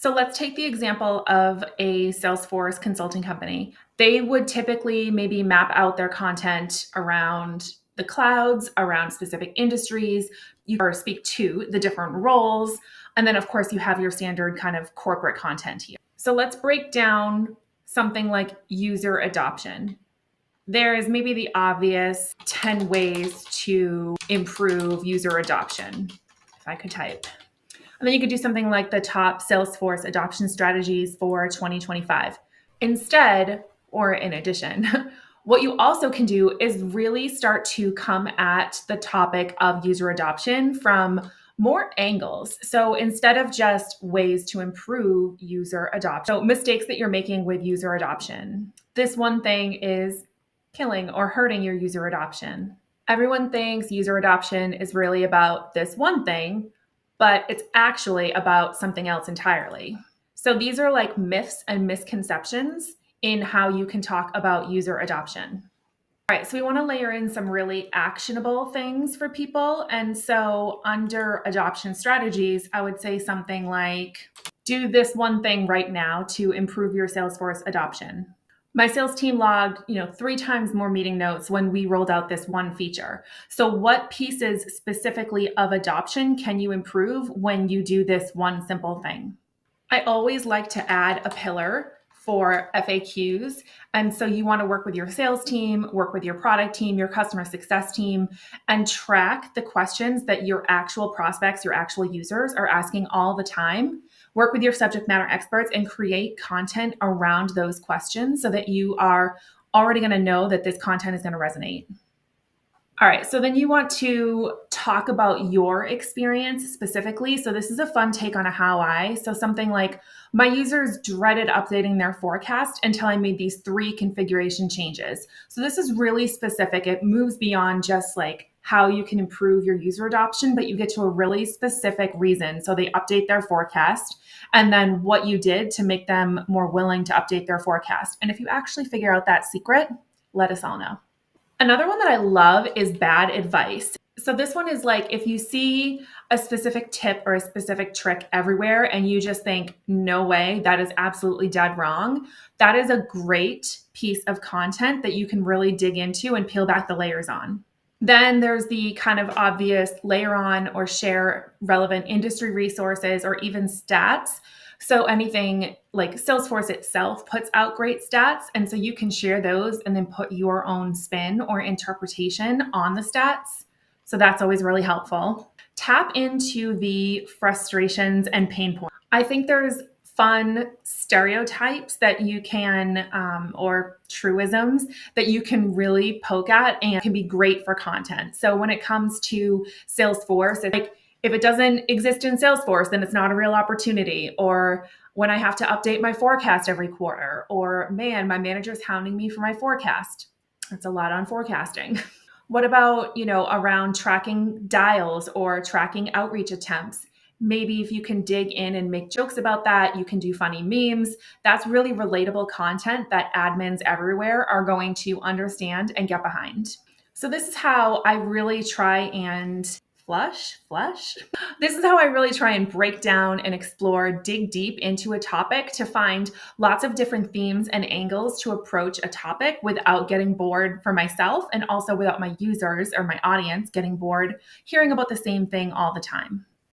So let's take the example of a Salesforce consulting company. They would typically maybe map out their content around the clouds, around specific industries. You speak to the different roles. And then, of course, you have your standard kind of corporate content here. So let's break down something like user adoption. There is maybe the obvious 10 ways to improve user adoption, if I could type. And then you could do something like the top Salesforce adoption strategies for 2025. Instead, or in addition, what you also can do is really start to come at the topic of user adoption from more angles. So instead of just ways to improve user adoption, so mistakes that you're making with user adoption. This one thing is killing or hurting your user adoption. Everyone thinks user adoption is really about this one thing, but it's actually about something else entirely. So these are like myths and misconceptions in how you can talk about user adoption. All right, so we want to layer in some really actionable things for people. And so under adoption strategies, I would say something like, do this one thing right now to improve your Salesforce adoption. My sales team logged, 3 times more meeting notes when we rolled out this one feature. So what pieces specifically of adoption can you improve when you do this one simple thing? I always like to add a pillar for FAQs. And so you want to work with your sales team, work with your product team, your customer success team, and track the questions that your actual prospects, your actual users are asking all the time. Work with your subject matter experts and create content around those questions so that you are already going to know that this content is going to resonate. All right, so then you want to talk about your experience specifically. So this is a fun take on a how I. So something like, my users dreaded updating their forecast until I made these 3 configuration changes. So this is really specific. It moves beyond just like how you can improve your user adoption, but you get to a really specific reason. So they update their forecast and then what you did to make them more willing to update their forecast. And if you actually figure out that secret, let us all know. Another one that I love is bad advice. So this one is like, if you see a specific tip or a specific trick everywhere and you just think, no way, that is absolutely dead wrong, that is a great piece of content that you can really dig into and peel back the layers on. Then there's the kind of obvious layer on or share relevant industry resources or even stats. So anything like Salesforce itself puts out great stats. And so you can share those and then put your own spin or interpretation on the stats. So that's always really helpful. Tap into the frustrations and pain points. I think there's fun stereotypes that you can, or truisms that you can really poke at and can be great for content. So when it comes to Salesforce, it's like, if it doesn't exist in Salesforce, then it's not a real opportunity. Or when I have to update my forecast every quarter, or man, my manager's hounding me for my forecast. That's a lot on forecasting. What about, around tracking dials or tracking outreach attempts? Maybe if you can dig in and make jokes about that, you can do funny memes. That's really relatable content that admins everywhere are going to understand and get behind. So this is how I really try and flush. This is how I really try and break down and explore, dig deep into a topic to find lots of different themes and angles to approach a topic without getting bored for myself and also without my users or my audience getting bored hearing about the same thing all the time.